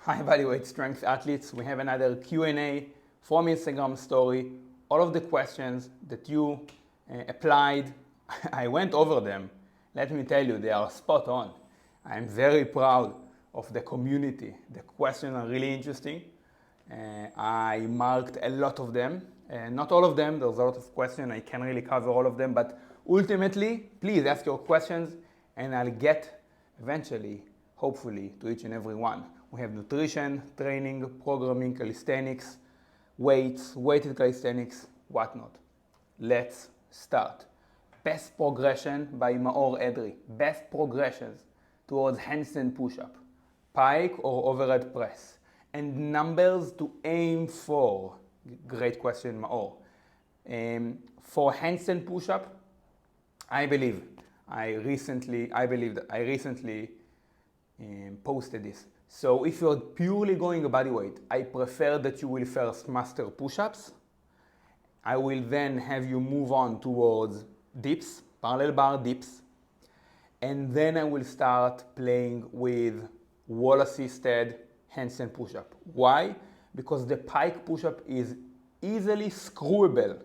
Hi Bodyweight Strength athletes, we have another Q&A from Instagram story. All of the questions that you applied, I went over them. Let me tell you, they are spot on. I'm very proud of the community. The questions are really interesting. I marked a lot of them. Not all of them, there's a lot of questions. I can't really cover all of them, but ultimately, please ask your questions and I'll get eventually, hopefully, to each and every one. We have nutrition, training, programming, calisthenics, weights, weighted calisthenics, whatnot. Let's start. Best progression by Maor Edri. Best progressions towards handstand push-up, pike or overhead press, and numbers to aim for. Great question, Maor. For handstand push-up, I recently posted this. So if you're purely going body weight, I prefer that you will first master push-ups. I will then have you move on towards dips, parallel bar dips, and then I will start playing with wall-assisted handstand push-up. Why? Because the pike push-up is easily screwable.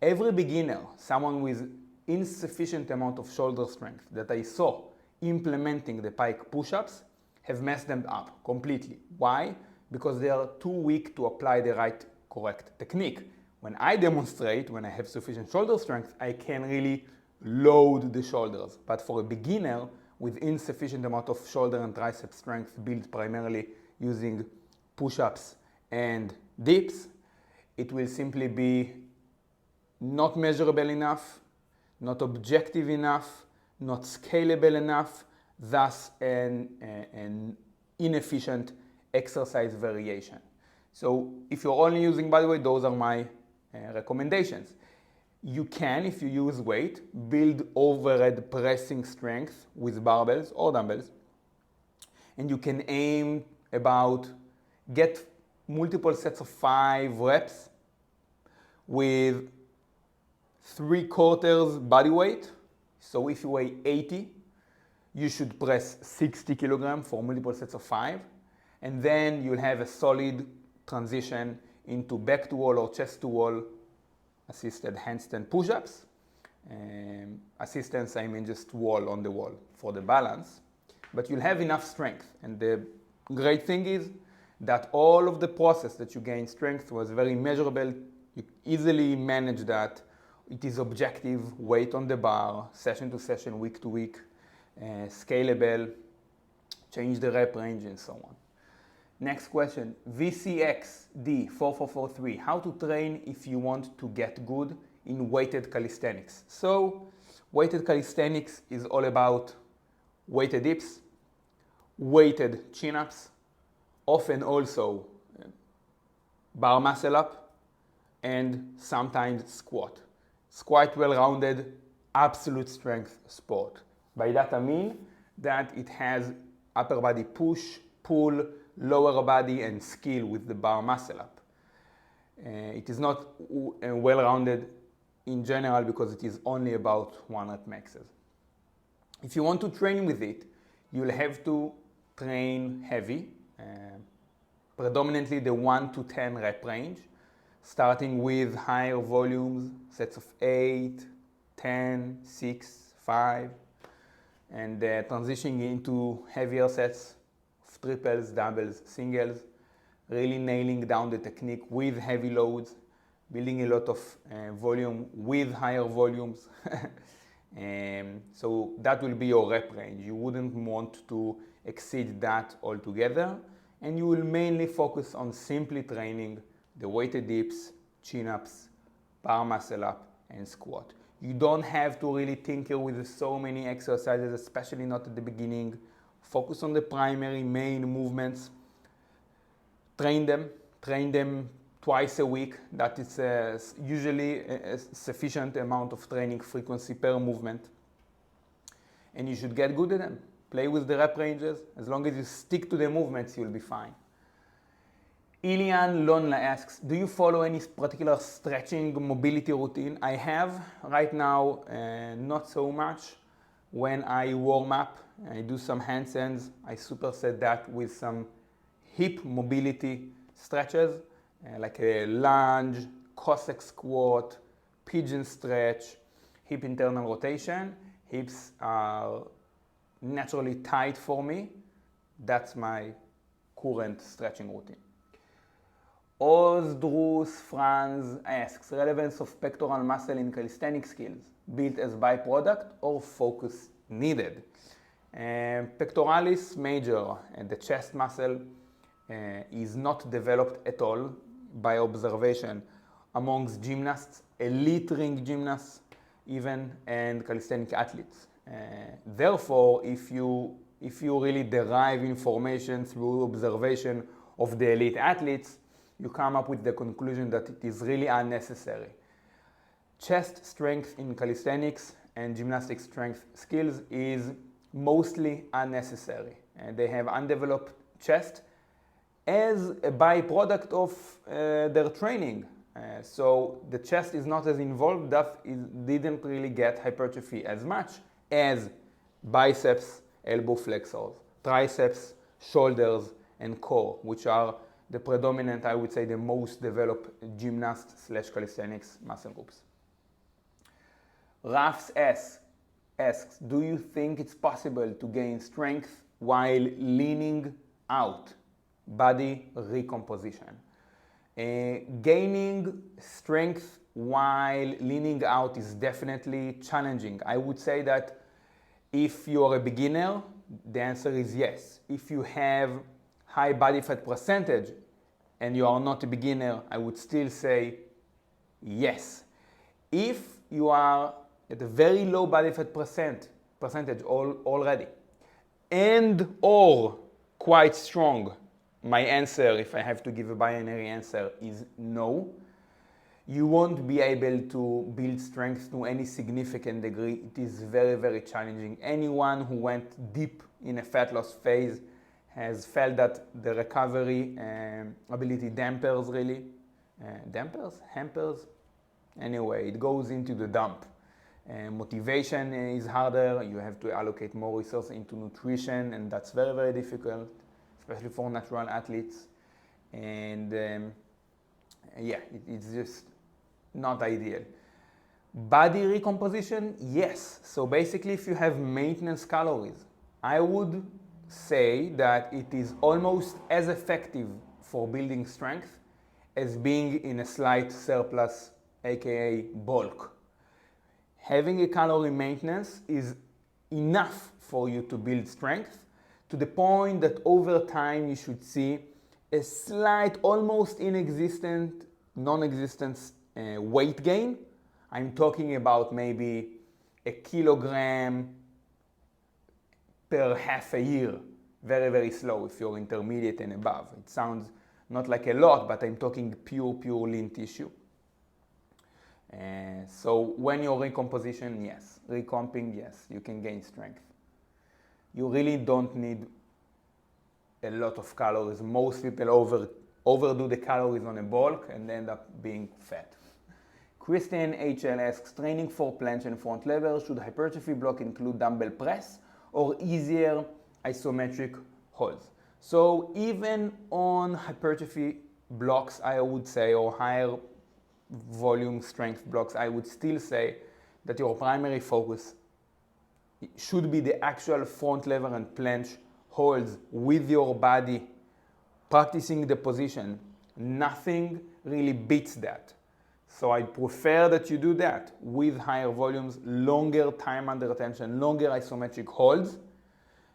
Every beginner, someone with insufficient amount of shoulder strength that I saw implementing the pike push-ups have messed them up completely. Why? Because they are too weak to apply the right, correct technique. When I demonstrate, when I have sufficient shoulder strength, I can really load the shoulders. But for a beginner with insufficient amount of shoulder and tricep strength built primarily using push-ups and dips, it will simply be not measurable enough, not objective enough, not scalable enough, thus an inefficient exercise variation. So if you're only using bodyweight, those are my recommendations. You can, if you use weight, build overhead pressing strength with barbells or dumbbells, and you can aim get multiple sets of 5 reps with 3/4 body weight. So if you weigh 80, you should press 60 kilograms for multiple sets of 5, and then you'll have a solid transition into back to wall or chest to wall assisted handstand push-ups. Assistance, I mean just wall on the wall for the balance, but you'll have enough strength. And the great thing is that all of the process that you gain strength was very measurable. You easily manage that. It is objective, weight on the bar, session to session, week to week, scalable, change the rep range, and so on. Next question, VCXD4443, how to train if you want to get good in weighted calisthenics. So, weighted calisthenics is all about weighted dips, weighted chin-ups, often also bar muscle up, and sometimes squat. It's quite well-rounded, absolute strength sport. By that I mean that it has upper body push, pull, lower body, and skill with the bar muscle up. It is not well-rounded in general because it is only about 1 rep maxes. If you want to train with it, you'll have to train heavy, predominantly the 1 to 10 rep range, starting with higher volumes, sets of 8, 10, 6, 5, and transitioning into heavier sets of triples, doubles, singles, really nailing down the technique with heavy loads, building a lot of volume with higher volumes. So that will be your rep range. You wouldn't want to exceed that altogether, and you will mainly focus on simply training the weighted dips, chin-ups, bar muscle up, and squat. You don't have to really tinker with so many exercises, especially not at the beginning. Focus on the primary main movements. Train them twice a week. That is usually a sufficient amount of training frequency per movement. And you should get good at them. Play with the rep ranges. As long as you stick to the movements, you'll be fine. Ilian Lonla asks, do you follow any particular stretching mobility routine? I have right now, not so much. When I warm up, I do some handstands. I superset that with some hip mobility stretches, like a lunge, Cossack squat, pigeon stretch, hip internal rotation. Hips are naturally tight for me. That's my current stretching routine. Oz Drus Franz asks, relevance of pectoral muscle in calisthenic skills, built as byproduct or focus needed? Pectoralis major, the chest muscle, is not developed at all by observation amongst gymnasts, elite ring gymnasts even, and calisthenic athletes. Therefore, if you really derive information through observation of the elite athletes, you come up with the conclusion that it is really unnecessary. Chest strength in calisthenics and gymnastic strength skills is mostly unnecessary. They have undeveloped chest as a byproduct of their training. So the chest is not as involved, that it didn't really get hypertrophy as much as biceps, elbow flexors, triceps, shoulders, and core, which are the predominant, I would say, the most developed gymnast/calisthenics muscle groups. Rafs asks, do you think it's possible to gain strength while leaning out? Body recomposition. Gaining strength while leaning out is definitely challenging. I would say that if you are a beginner, the answer is yes. If you have high body fat percentage and you are not a beginner, I would still say yes. If you are at a very low body fat percentage already and or quite strong, my answer, if I have to give a binary answer, is no. You won't be able to build strength to any significant degree. It is very, very challenging. Anyone who went deep in a fat loss phase has felt that the recovery ability dampers really. Hampers? Anyway, it goes into the dump. Motivation is harder. You have to allocate more resources into nutrition, and that's very, very difficult, especially for natural athletes. And it's just not ideal. Body recomposition, yes. So basically, if you have maintenance calories, I would say that it is almost as effective for building strength as being in a slight surplus, aka bulk. Having a calorie maintenance is enough for you to build strength, to the point that over time you should see a slight, almost inexistent, non-existent weight gain. I'm talking about maybe a kilogram per half a year. Very, very slow if you're intermediate and above. It sounds not like a lot, but I'm talking pure lean tissue. So when you're recomposition, yes. Recomping, yes, you can gain strength. You really don't need a lot of calories. Most people overdo the calories on a bulk and end up being fat. Christian HL asks, training for planche and front lever, should hypertrophy block include dumbbell press or easier isometric holds? So even on hypertrophy blocks, I would say, or higher volume strength blocks, I would still say that your primary focus should be the actual front lever and planche holds with your body, practicing the position. Nothing really beats that. So I prefer that you do that with higher volumes, longer time under tension, longer isometric holds,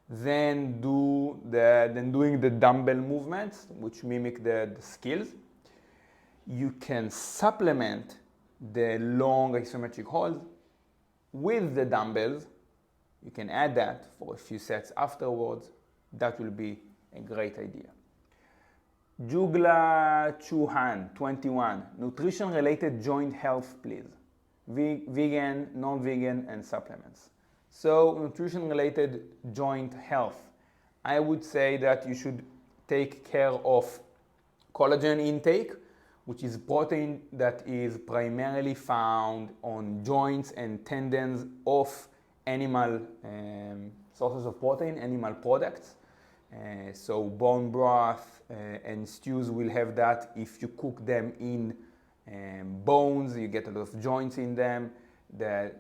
than doing the dumbbell movements, which mimic the skills. You can supplement the long isometric holds with the dumbbells. You can add that for a few sets afterwards. That will be a great idea. Jugla Chuhan, 21. Nutrition-related joint health, please. Vegan, non-vegan, and supplements. So, nutrition-related joint health. I would say that you should take care of collagen intake, which is protein that is primarily found on joints and tendons of animal sources of protein, animal products. So bone broth and stews will have that. If you cook them in bones, you get a lot of joints in them.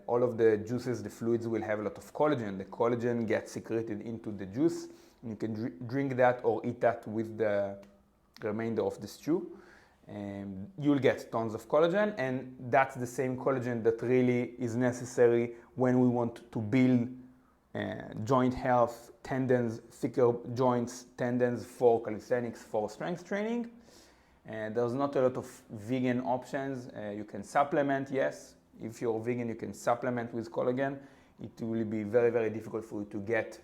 All of the juices, the fluids will have a lot of collagen. The collagen gets secreted into the juice. You can drink that or eat that with the remainder of the stew. You'll get tons of collagen, and that's the same collagen that really is necessary when we want to build joint health, tendons, thicker joints, tendons for calisthenics, for strength training. There's not a lot of vegan options. You can supplement, yes. If you're vegan, you can supplement with collagen. It will be very, very difficult for you to get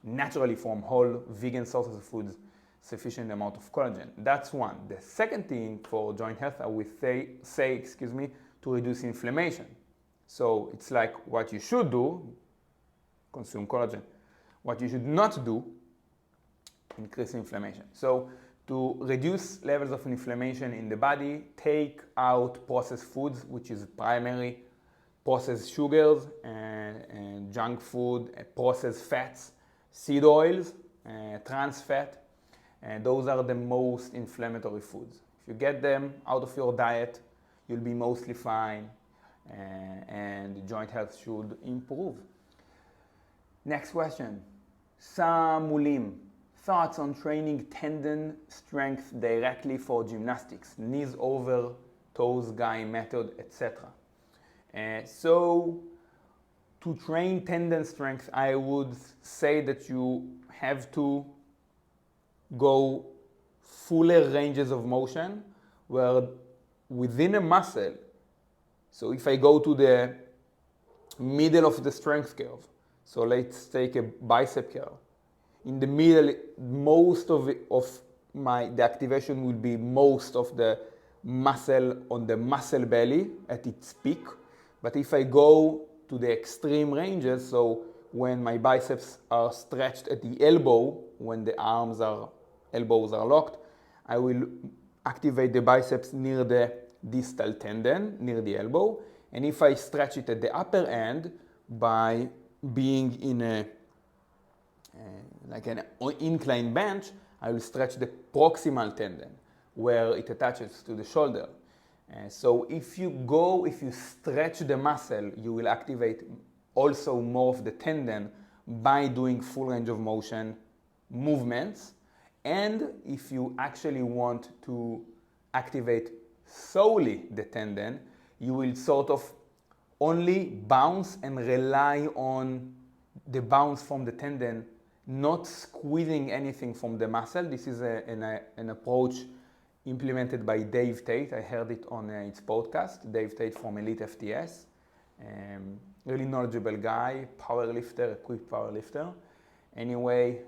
naturally from whole vegan sources of foods sufficient amount of collagen. That's one. The second thing for joint health, I would say, to reduce inflammation. So it's like what you should do, consume collagen. What you should not do, increase inflammation. So to reduce levels of inflammation in the body, take out processed foods, which is primary processed sugars and junk food, processed fats, seed oils, trans fat. Those are the most inflammatory foods. If you get them out of your diet, you'll be mostly fine, and joint health should improve. Next question. Samulim. Thoughts on training tendon strength directly for gymnastics, knees over, toes guy method, etc. So to train tendon strength, I would say that you have to go fuller ranges of motion where within a muscle, so if I go to the middle of the strength curve, so let's take a bicep curl. In the middle, most of the activation will be most of the muscle on the muscle belly at its peak. But if I go to the extreme ranges, so when my biceps are stretched at the elbow, when the elbows are locked, I will activate the biceps near the distal tendon, near the elbow. And if I stretch it at the upper end by being in like an inclined bench, I will stretch the proximal tendon where it attaches to the shoulder. So if you stretch the muscle, you will activate also more of the tendon by doing full range of motion movements. And if you actually want to activate solely the tendon, you will sort of only bounce and rely on the bounce from the tendon, not squeezing anything from the muscle. This is an approach implemented by Dave Tate. I heard it on its podcast. Dave Tate from Elite FTS. Really knowledgeable guy, powerlifter, a quick powerlifter. Anyway,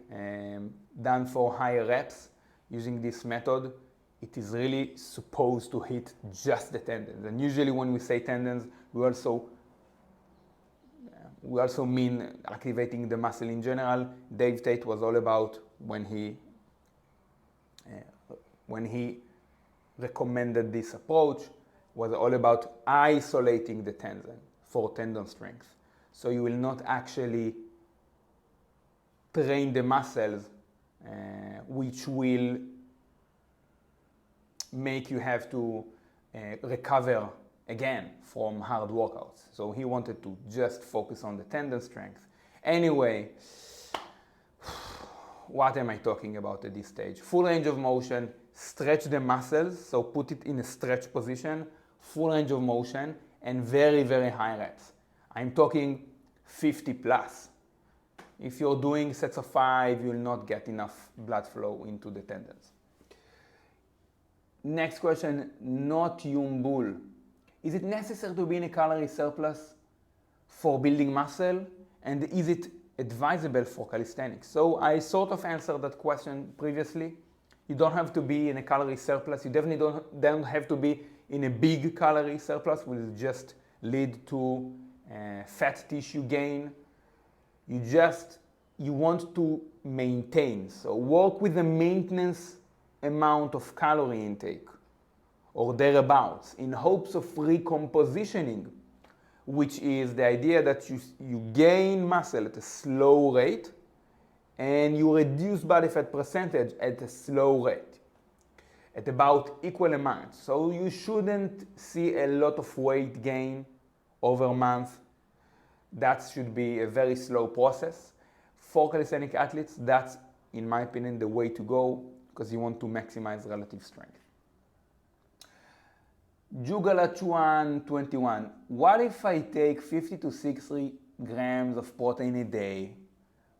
done for higher reps using this method. It is really supposed to hit just the tendons. And usually when we say tendons, we also mean activating the muscle in general. Dave Tate was all about, when he recommended this approach, was all about isolating the tendon for tendon strength. So you will not actually train the muscles, which will make you have to recover again from hard workouts. So he wanted to just focus on the tendon strength. Anyway, what am I talking about at this stage? Full range of motion, stretch the muscles, so put it in a stretch position, full range of motion, and very, very high reps. I'm talking 50 plus. If you're doing sets of 5, you'll not get enough blood flow into the tendons. Next question, not Yumbul. Is it necessary to be in a calorie surplus for building muscle? And is it advisable for calisthenics? So I sort of answered that question previously. You don't have to be in a calorie surplus. You definitely don't have to be in a big calorie surplus, which will just lead to fat tissue gain. You want to maintain. So work with the maintenance amount of calorie intake or thereabouts in hopes of recompositioning, which is the idea that you gain muscle at a slow rate and you reduce body fat percentage at a slow rate, at about equal amounts. So you shouldn't see a lot of weight gain over a month. That should be a very slow process. For calisthenic athletes, that's, in my opinion, the way to go, because you want to maximize relative strength. Jugala2121, what if I take 50 to 60 grams of protein a day,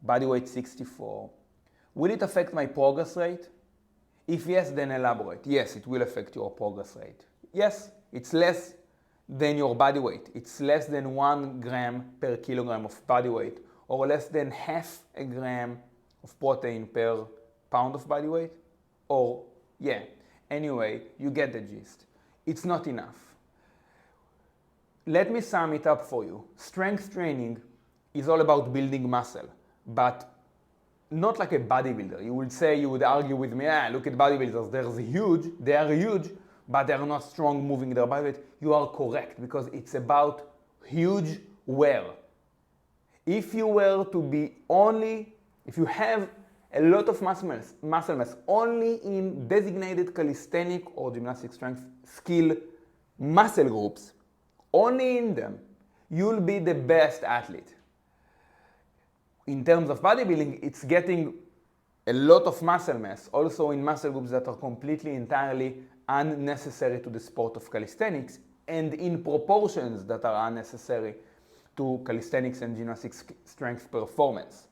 body weight 64? Will it affect my progress rate? If yes, then elaborate. Yes, it will affect your progress rate. Yes, it's less than your body weight. It's less than 1 gram per kilogram of body weight, or less than half a gram of protein per pound of body weight. Or, yeah, anyway, you get the gist. It's not enough. Let me sum it up for you. Strength training is all about building muscle, but not like a bodybuilder. You would argue with me, look at bodybuilders, they are huge, but they are not strong moving their body weight. You are correct, because it's about huge wear. If you have a lot of muscle mass only in designated calisthenic or gymnastic strength skill muscle groups, only in them, you'll be the best athlete. In terms of bodybuilding, it's getting a lot of muscle mass, also in muscle groups that are completely, entirely unnecessary to the sport of calisthenics, and in proportions that are unnecessary to calisthenics and gymnastic strength performance.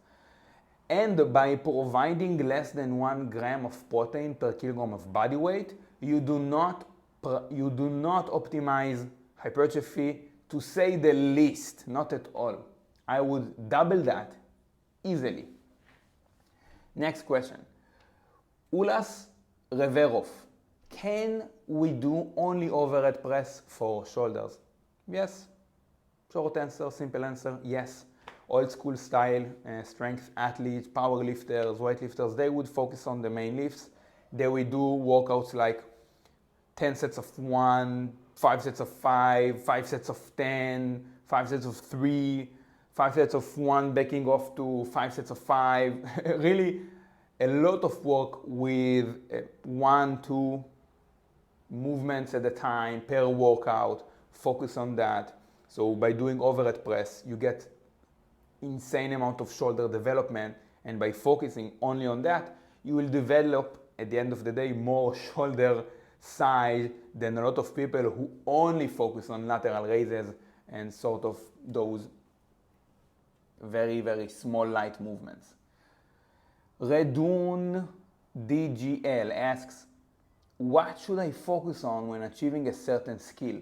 And by providing less than 1 gram of protein per kilogram of body weight, you do not optimize hypertrophy, to say the least, not at all. I would double that easily. Next question. Ulas Reverov, can we do only overhead press for shoulders? Yes. Short answer, simple answer, yes. Old school style strength athletes, power lifters, weightlifters, they would focus on the main lifts. They would do workouts like 10 sets of 1, 5 sets of 5, 5 sets of 10, 5 sets of 3, 5 sets of 1 backing off to 5 sets of 5. Really a lot of work with 1, 2 movements at a time per workout. Focus on that. So by doing overhead press, you get insane amount of shoulder development, and by focusing only on that, you will develop at the end of the day more shoulder size than a lot of people who only focus on lateral raises and sort of those very, very small light movements. Redun DGL asks, what should I focus on when achieving a certain skill,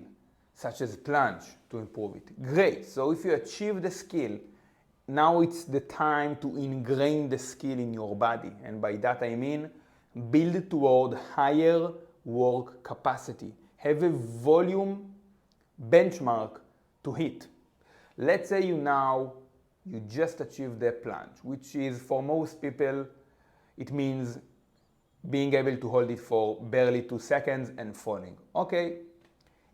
such as planche, to improve it? Great. So if you achieve the skill, now it's the time to ingrain the skill in your body. And by that I mean build toward higher work capacity. Have a volume benchmark to hit. Let's say you just achieved the planche, which is for most people, it means being able to hold it for barely 2 seconds and falling. Okay,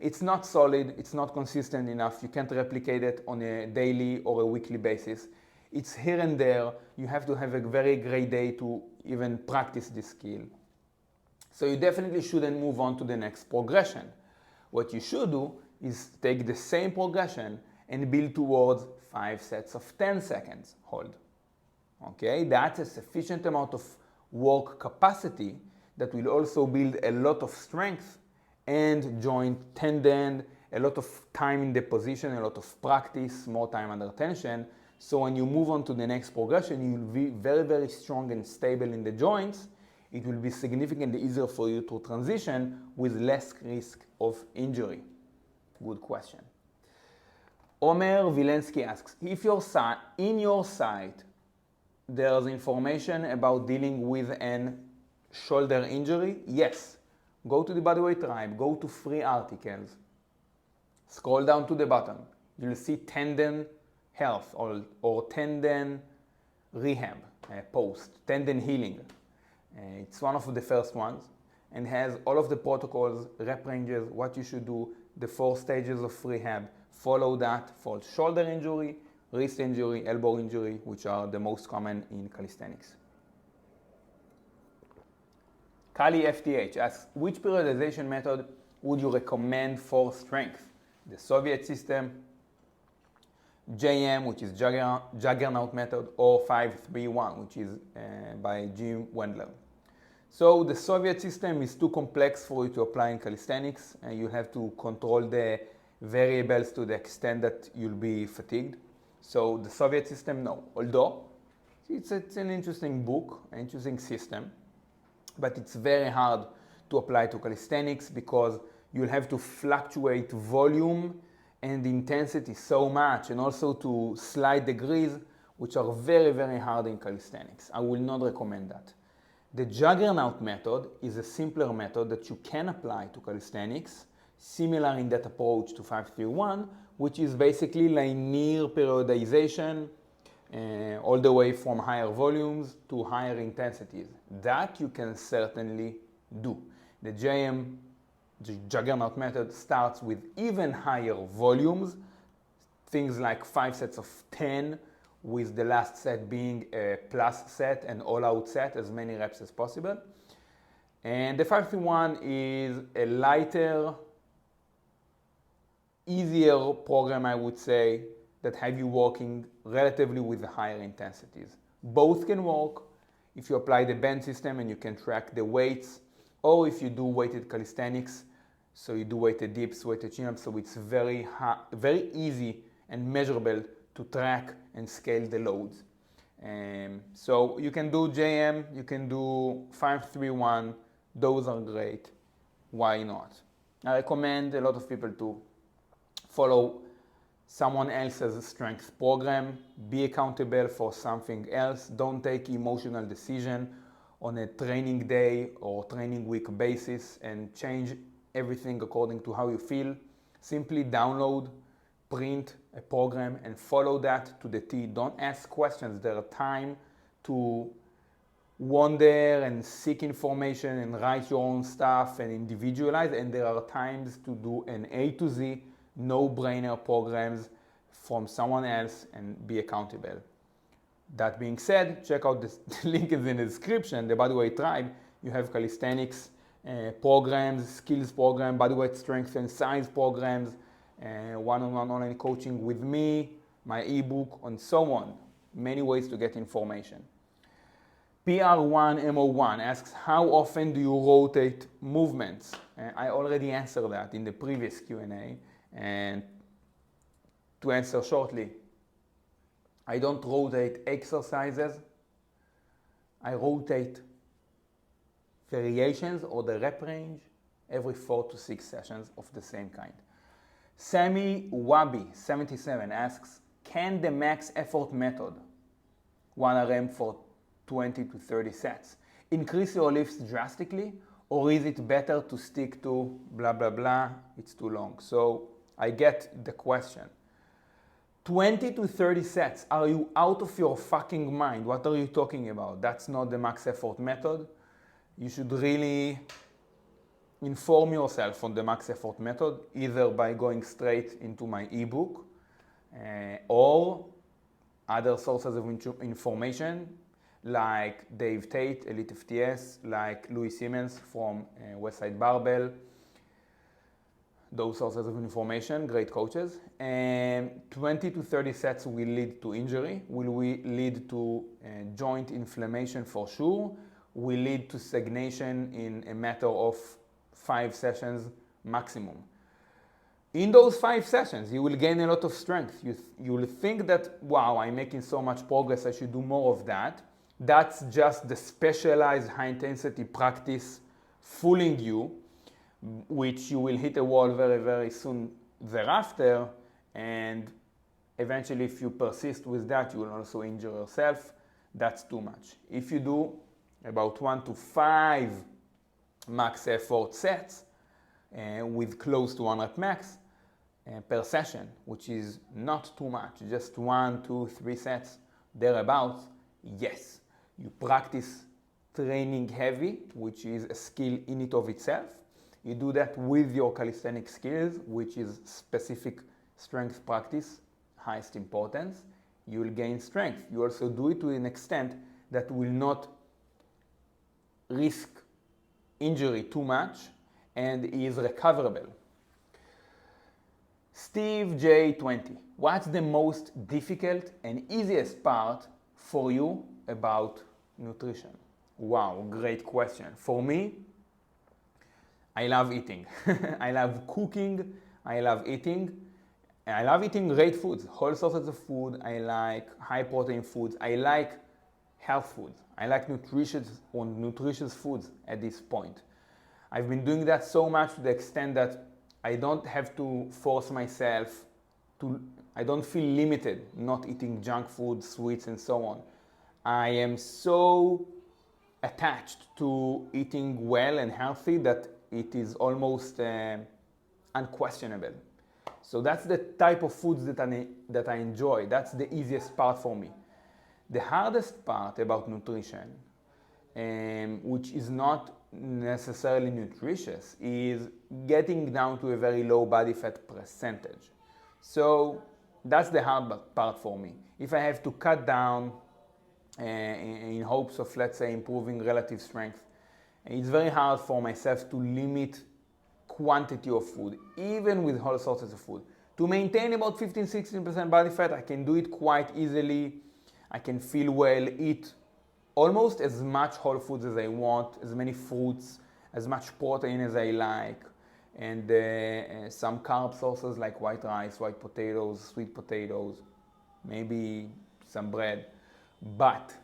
it's not solid, it's not consistent enough, you can't replicate it on a daily or a weekly basis. It's here and there, you have to have a very great day to even practice this skill. So you definitely shouldn't move on to the next progression. What you should do is take the same progression and build towards 5 sets of 10 seconds hold. Okay, that's a sufficient amount of work capacity that will also build a lot of strength and joint tendon, a lot of time in the position, a lot of practice, more time under tension. So when you move on to the next progression, you will be very, very strong and stable in the joints. It will be significantly easier for you to transition with less risk of injury. Good question. Omer Vilensky asks, if in your site there's information about dealing with an shoulder injury, yes. Go to the Bodyweight Tribe, go to free articles, scroll down to the bottom. You'll see tendon health or tendon rehab post, tendon healing. It's one of the first ones and has all of the protocols, rep ranges, what you should do, the 4 stages of rehab. Follow that for shoulder injury, wrist injury, elbow injury, which are the most common in calisthenics. Kali FTH asks, which periodization method would you recommend for strength? The Soviet system, JM, which is Juggernaut method, or 5-3-1, which is by Jim Wendler. So the Soviet system is too complex for you to apply in calisthenics, and you have to control the variables to the extent that you'll be fatigued. So the Soviet system, no. Although it's an interesting book, an interesting system, but it's very hard to apply to calisthenics because you'll have to fluctuate volume and intensity so much, and also to slide degrees, which are very, very hard in calisthenics. I will not recommend that. The Juggernaut method is a simpler method that you can apply to calisthenics, similar in that approach to 5-3-1, which is basically linear periodization all the way from higher volumes to higher intensities. That you can certainly do. The Juggernaut method starts with even higher volumes, things like 5 sets of 10, with the last set being a plus set, an all-out set, as many reps as possible. And the 5-3-1 is a lighter, easier program, I would say, that have you working relatively with higher intensities. Both can work if you apply the band system and you can track the weights, or if you do weighted calisthenics, so you do weighted dips, weighted chin-ups, so it's very easy and measurable to track and scale the loads. So you can do JM, you can do 5-3-1, those are great. Why not? I recommend a lot of people to follow someone else's strength program, be accountable for something else, don't take emotional decision on a training day or training week basis and change everything according to how you feel. Simply download, print a program and follow that to the T. Don't ask questions. There are time to wander and seek information and write your own stuff and individualize, and there are times to do an A to Z, no-brainer programs from someone else and be accountable. That being said, check out the link in the description, the Bodyweight Tribe. You have calisthenics programs, skills program, bodyweight strength and size programs, one-on-one online coaching with me, my ebook, and so on. Many ways to get information. PR1MO1 asks, how often do you rotate movements? I already answered that in the previous Q&A, and to answer shortly, I don't rotate exercises. I rotate variations or the rep range every 4 to 6 sessions of the same kind. Sammy Wabi 77 asks, can the max effort method, 1 RM for 20 to 30 sets, increase your lifts drastically, or is it better to stick to blah blah blah, it's too long? So I get the question. 20 to 30 sets, are you out of your fucking mind? What are you talking about? That's not the max effort method. You should really inform yourself on the max effort method, either by going straight into my ebook or other sources of information like Dave Tate, Elite FTS, like Louis Simmons from Westside Barbell. Those sources of information, great coaches. And 20 to 30 sets will lead to injury, will lead to joint inflammation for sure, will lead to stagnation in a matter of 5 sessions maximum. In those 5 sessions, you will gain a lot of strength. You will think that, wow, I'm making so much progress, I should do more of that. That's just the specialized high-intensity practice fooling you, which you will hit a wall very, very soon thereafter. And eventually, if you persist with that, you will also injure yourself. That's too much. If you do about 1 to 5 max effort sets with close to 1 rep max per session, which is not too much, just 1, 2, 3 sets thereabouts, yes, you practice training heavy, which is a skill in it of itself. You do that with your calisthenic skills, which is specific strength practice, highest importance. you will gain strength. You also do it to an extent that will not risk injury too much and is recoverable. Steve J20, what's the most difficult and easiest part for you about nutrition? Wow, great question. For me, I love eating. I love cooking, I love eating. I love eating great foods, whole sources of food. I like high protein foods. I like health foods. I like nutritious foods at this point. I've been doing that so much to the extent that I don't have to force myself to, I don't feel limited not eating junk food, sweets, and so on. I am so attached to eating well and healthy that it is almost unquestionable. So that's the type of foods that I enjoy. That's the easiest part for me. The hardest part about nutrition, which is not necessarily nutritious, is getting down to a very low body fat percentage. So that's the hard part for me. If I have to cut down in hopes of, let's say, improving relative strength, it's very hard for myself to limit quantity of food, even with whole sources of food. To maintain about 15-16% body fat, I can do it quite easily. I can feel well, eat almost as much whole foods as I want, as many fruits, as much protein as I like, and some carb sources like white rice, white potatoes, sweet potatoes, maybe some bread. But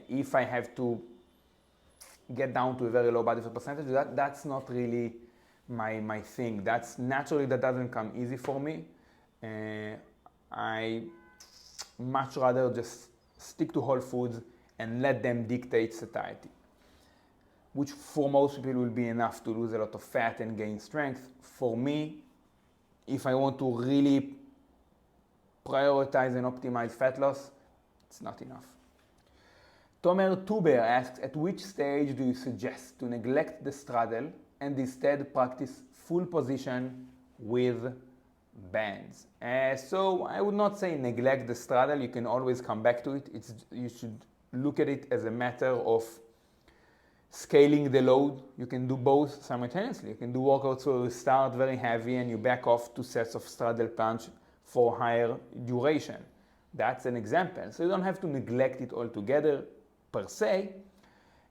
if I have to get down to a very low body fat percentage, that's not really my thing. That's naturally, that doesn't come easy for me. I much rather just stick to whole foods and let them dictate satiety, which for most people will be enough to lose a lot of fat and gain strength. For me, if I want to really prioritize and optimize fat loss, it's not enough. Tomer Tuber asks, at which stage do you suggest to neglect the straddle and instead practice full position with bands? So I would not say neglect the straddle. You can always come back to it. You should look at it as a matter of scaling the load. You can do both simultaneously. You can do workouts where you start very heavy and you back off 2 sets of straddle planche for higher duration. That's an example. So you don't have to neglect it altogether per se.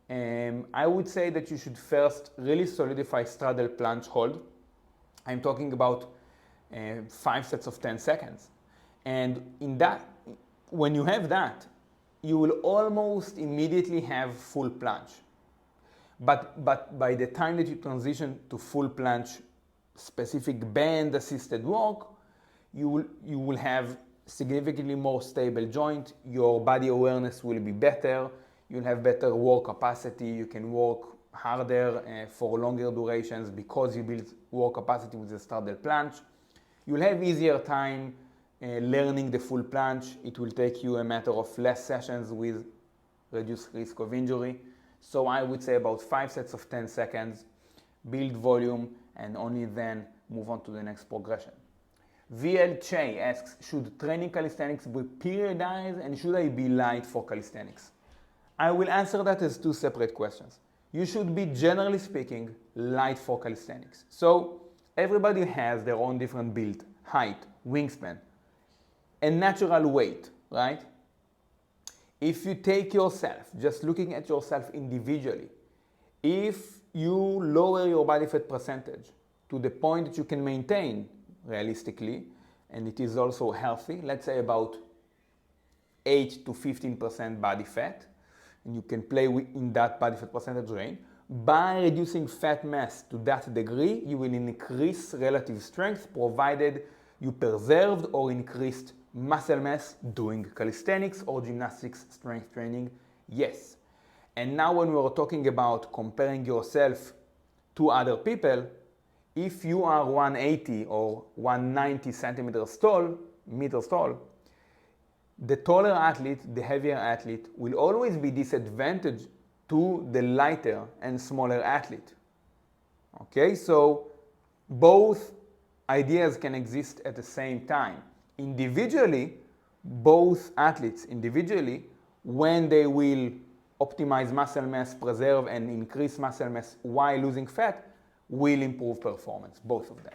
I would say that you should first really solidify straddle planche hold. I'm talking about 5 sets of 10 seconds. And in that, when you have that, you will almost immediately have full planche. But by the time that you transition to full planche specific band assisted work, you will have significantly more stable joint. Your body awareness will be better. You'll have better work capacity. You can work harder for longer durations because you build work capacity with the straddle planche. You'll have easier time learning the full planche. It will take you a matter of less sessions with reduced risk of injury. So I would say about 5 sets of 10 seconds, build volume, and only then move on to the next progression. VL Che asks, should training calisthenics be periodized and should I be light for calisthenics? I will answer that as 2 separate questions. You should be, generally speaking, light for calisthenics. So everybody has their own different build, height, wingspan, and natural weight, right? If you take yourself, just looking at yourself individually, if you lower your body fat percentage to the point that you can maintain realistically, and it is also healthy, let's say about 8 to 15% body fat, and you can play in that body fat percentage range, by reducing fat mass to that degree, you will increase relative strength provided you preserved or increased muscle mass doing calisthenics or gymnastics strength training, yes. And now when we're talking about comparing yourself to other people, if you are 180 or 190 centimeters tall, meters tall, the taller athlete, the heavier athlete, will always be disadvantaged to the lighter and smaller athlete. Okay, so both ideas can exist at the same time. Individually, both athletes individually, when they will optimize muscle mass, preserve and increase muscle mass while losing fat, will improve performance, both of them.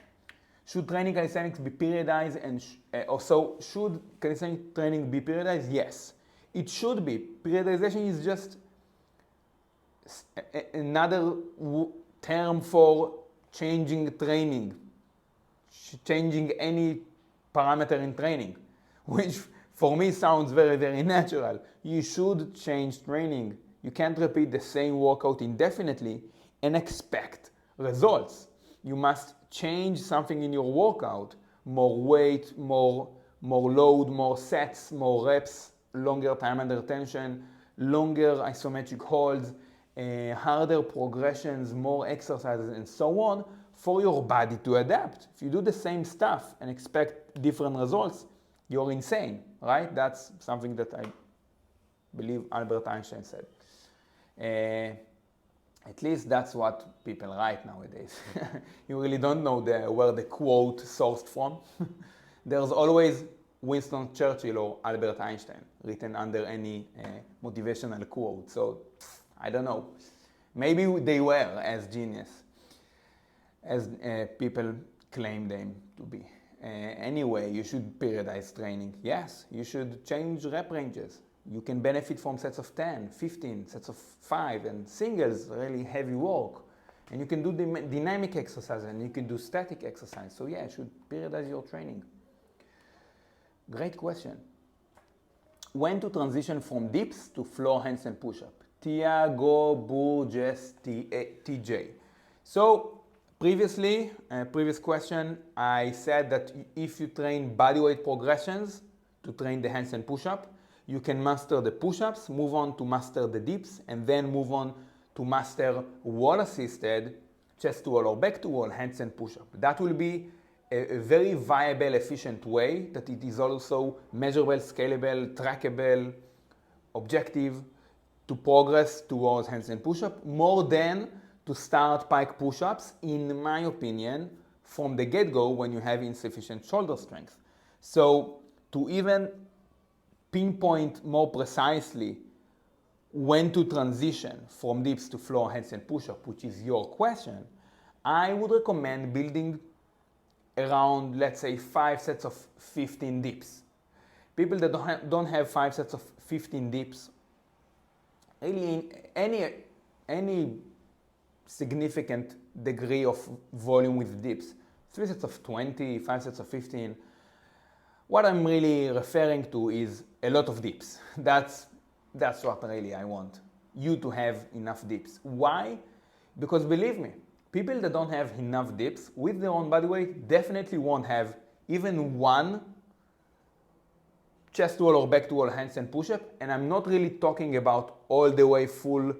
Should training calisthenics be periodized and also should calisthenics training be periodized? Yes, it should be. Periodization is just another term for changing training, changing any parameter in training, which for me sounds very, very natural. You should change training. You can't repeat the same workout indefinitely and expect results. You must change something in your workout, more weight, more load, more sets, more reps, longer time under tension, longer isometric holds, harder progressions, more exercises, and so on, for your body to adapt. If you do the same stuff and expect different results, you're insane, right? That's something that I believe Albert Einstein said. At least that's what people write nowadays. You really don't know where the quote sourced from. There's always Winston Churchill or Albert Einstein written under any motivational quote. So I don't know. Maybe they were as genius as people claim them to be. Anyway, you should periodize training. Yes, you should change rep ranges. You can benefit from sets of 10, 15, sets of 5, and singles, really heavy work. And you can do dynamic exercise and you can do static exercise. So yeah, you should periodize your training. Great question. When to transition from dips to floor handstand push-up? Tiago Burgess TJ. So previous question, I said that if you train bodyweight progressions to train the handstand push-up, you can master the push-ups, move on to master the dips, and then move on to master wall-assisted chest to wall or back to wall handstand push-up. That will be a very viable, efficient way that it is also measurable, scalable, trackable, objective to progress towards handstand push-up, more than to start pike push-ups, in my opinion, from the get-go when you have insufficient shoulder strength. So to even pinpoint more precisely when to transition from dips to floor handstand push-up, which is your question, I would recommend building around, let's say, 5 sets of 15 dips. People that don't have 5 sets of 15 dips, really in any significant degree of volume with dips, 3 sets of 20, 5 sets of 15, what I'm really referring to is a lot of dips. That's what really I want you to have enough dips. Why? Because believe me, people that don't have enough dips with their own body weight definitely won't have even one chest to wall or back to wall handstand push-up, and I'm not really talking about all the way full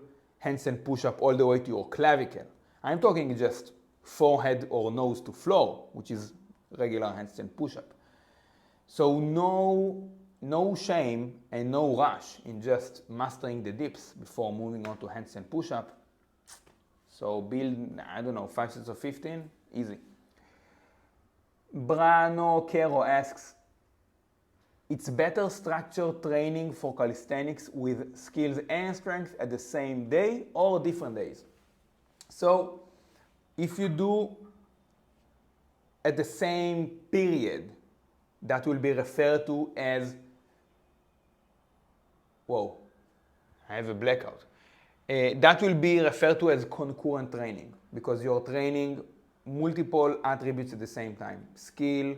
handstand push-up all the way to your clavicle. I'm talking just forehead or nose to floor, which is regular handstand push-up. So no shame and no rush in just mastering the dips before moving on to handstand push-up. So build, I don't know, 5 sets of 15, easy. Brano Kero asks, it's better structured training for calisthenics with skills and strength at the same day or different days? So if you do at the same period, that will be referred to as, whoa, I have a blackout. That will be referred to as concurrent training, because you're training multiple attributes at the same time: skill,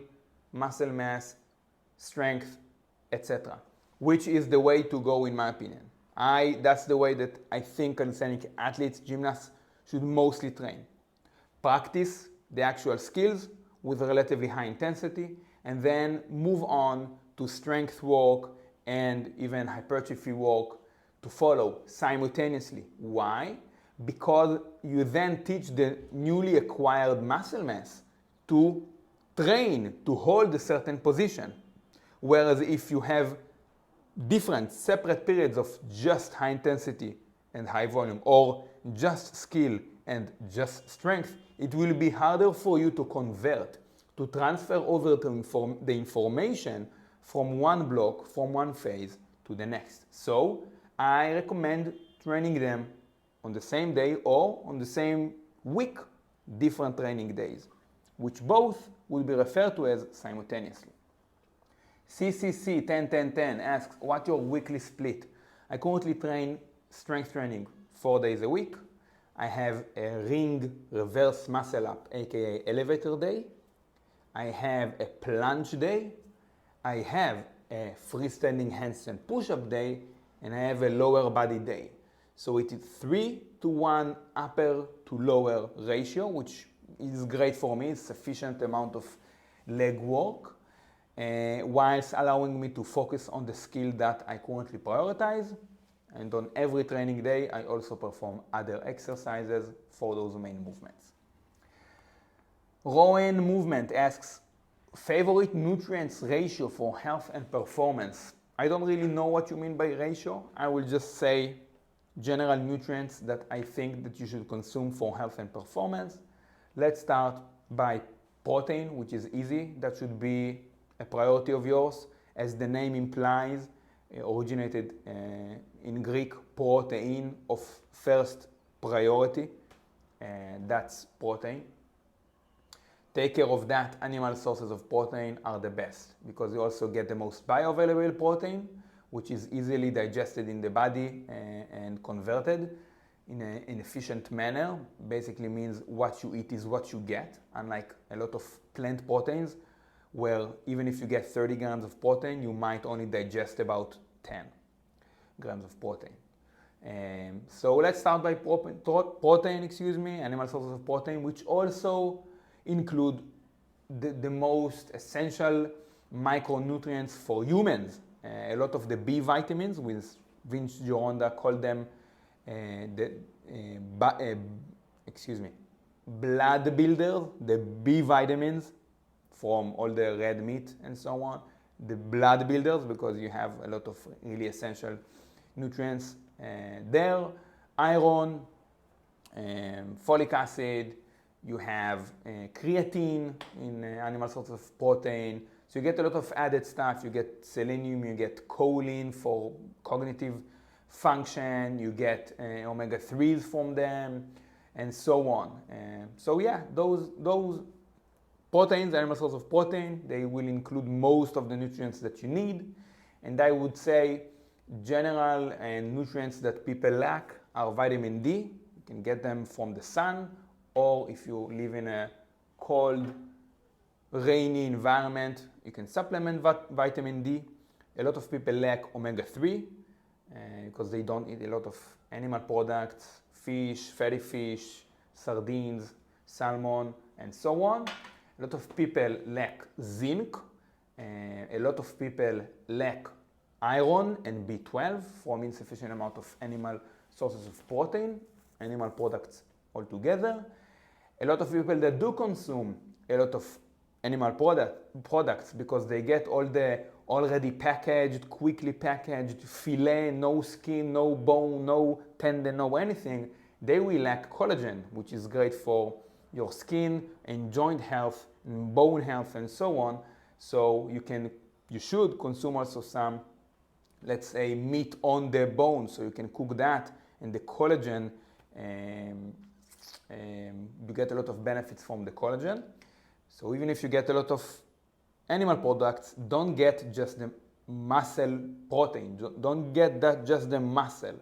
muscle mass, strength, etc. Which is the way to go in my opinion. That's the way that I think calisthenic athletes, gymnasts should mostly train. Practice the actual skills with relatively high intensity, and then move on to strength work and even hypertrophy work to follow simultaneously. Why? Because you then teach the newly acquired muscle mass to train to hold a certain position. Whereas if you have different separate periods of just high intensity and high volume, or just skill and just strength, it will be harder for you to convert, to transfer over to the information from one block, from one phase to the next. So I recommend training them on the same day or on the same week, different training days, which both will be referred to as simultaneously. CCC 10-10-10 asks, what's your weekly split? I currently train strength training 4 days a week. I have a ring reverse muscle up, aka elevator day. I have a planche day. I have a freestanding handstand push-up day, and I have a lower body day. So it is 3-to-1 upper to lower ratio, which is great for me. It's sufficient amount of leg work, whilst allowing me to focus on the skill that I currently prioritize. And on every training day, I also perform other exercises for those main movements. Rowan Movement asks, favorite nutrients ratio for health and performance? I don't really know what you mean by ratio. I will just say general nutrients that I think that you should consume for health and performance. Let's start by protein, which is easy. That should be a priority of yours. As the name implies, originated in Greek, protein, of first priority. That's protein. Take care of that. Animal sources of protein are the best because you also get the most bioavailable protein, which is easily digested in the body and converted in an efficient manner. Basically means what you eat is what you get, unlike a lot of plant proteins, where even if you get 30 grams of protein, you might only digest about 10 grams of protein. So let's start by protein, animal sources of protein, which also include the most essential micronutrients for humans. A lot of the B vitamins, with Vince Gironda called them blood builders, the B vitamins from all the red meat and so on. The blood builders, because you have a lot of really essential nutrients there. Iron, folic acid, you have creatine in animal sources of protein. So you get a lot of added stuff. You get selenium, you get choline for cognitive function, you get omega-3s from them, and so on. So yeah, those proteins, animal sources of protein, they will include most of the nutrients that you need. And I would say general nutrients that people lack are vitamin D. You can get them from the sun, or if you live in a cold, rainy environment, you can supplement vitamin D. A lot of people lack omega-3 because they don't eat a lot of animal products, fish, fatty fish, sardines, salmon, and so on. A lot of people lack zinc. A lot of people lack iron and B12 from insufficient amount of animal sources of protein, animal products altogether. A lot of people that do consume a lot of animal products because they get all the already packaged, quickly packaged filet, no skin, no bone, no tendon, no anything, they will lack collagen, which is great for your skin and joint health and bone health and so on. So you should consume also some, let's say, meat on the bone, so you can cook that, and the collagen, you get a lot of benefits from the collagen. So even if you get a lot of animal products, don't get just the muscle protein. Don't get that just the muscle.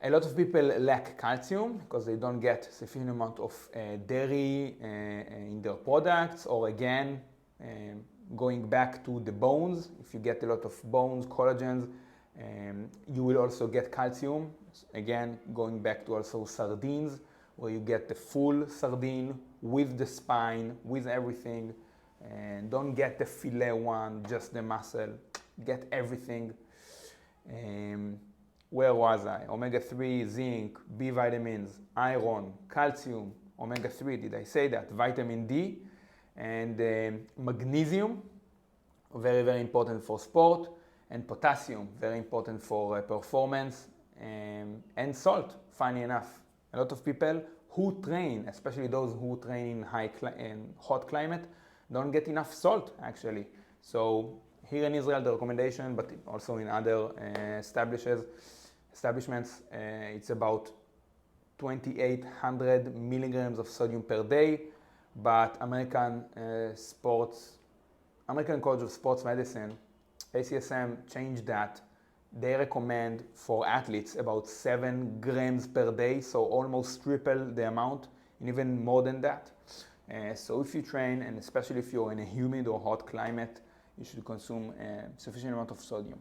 A lot of people lack calcium because they don't get sufficient amount of dairy in their products, or again, going back to the bones. If you get a lot of bones, collagens, you will also get calcium. Again, going back to also sardines, where you get the full sardine with the spine, with everything. And don't get the filet one, just the muscle. Get everything. Where was I? Omega-3, zinc, B vitamins, iron, calcium, omega-3, did I say that? Vitamin D, and magnesium, very, very important for sport, and potassium, very important for performance, and salt, funny enough. A lot of people who train, especially those who train in hot climate, don't get enough salt actually. So here in Israel, the recommendation, but also in other establishments, it's about 2,800 milligrams of sodium per day, but American College of Sports Medicine, ACSM, changed that. They recommend for athletes about 7 grams per day, so almost triple the amount, and even more than that. So if you train, and especially if you're in a humid or hot climate, you should consume a sufficient amount of sodium.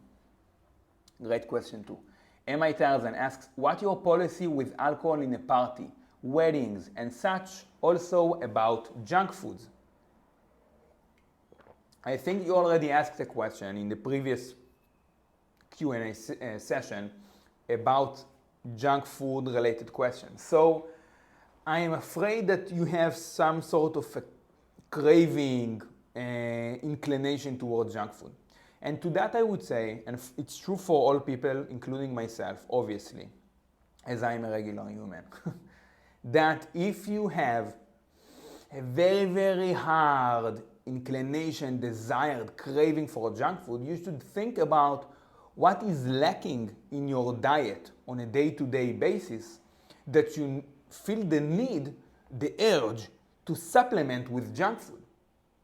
Great question too. M.I. Tarzan asks, what's your policy with alcohol in a party, weddings, and such? Also about junk foods. I think you already asked a question in the previous Q&A session about junk food related questions. So I am afraid that you have some sort of a craving, inclination towards junk food. And to that I would say, and it's true for all people, including myself, obviously, as I'm a regular human, that if you have a very, very hard inclination, desired, craving for junk food, you should think about what is lacking in your diet on a day-to-day basis that you feel the need, the urge to supplement with junk food.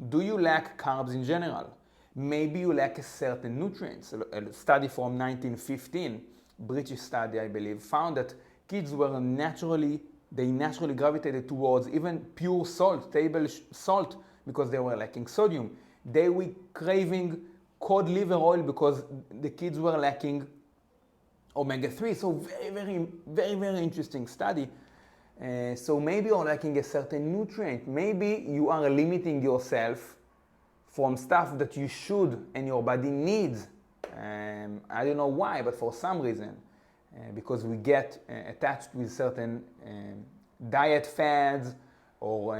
Do you lack carbs in general? Maybe you lack a certain nutrients. A study from 1915, British study I believe, found that kids were naturally gravitated towards even pure salt, table salt, because they were lacking sodium. They were craving cod liver oil because the kids were lacking omega-3. So very interesting study. So maybe you're lacking a certain nutrient. Maybe you are limiting yourself from stuff that you should and your body needs. I don't know why, but for some reason, because we get attached with certain diet fads or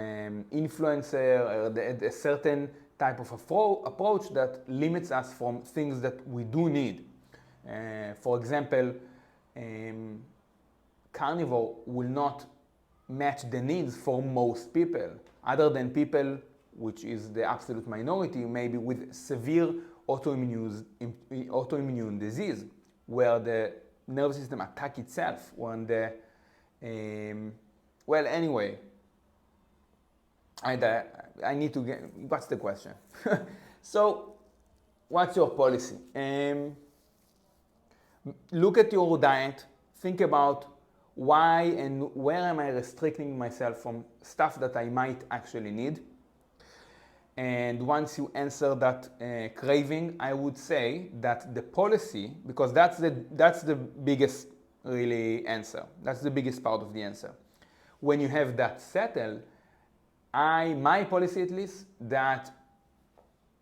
influencer, or a certain type of approach that limits us from things that we do need. For example, carnivore will not match the needs for most people, other than people, which is the absolute minority, maybe with severe autoimmune disease, where the nervous system attack itself when the, well, anyway, I need to get, what's the question? So, what's your policy? Look at your diet, think about why and where am I restricting myself from stuff that I might actually need. And once you answer that craving, I would say that the policy, because that's the biggest really answer. That's the biggest part of the answer. When you have that settled, my policy at least, that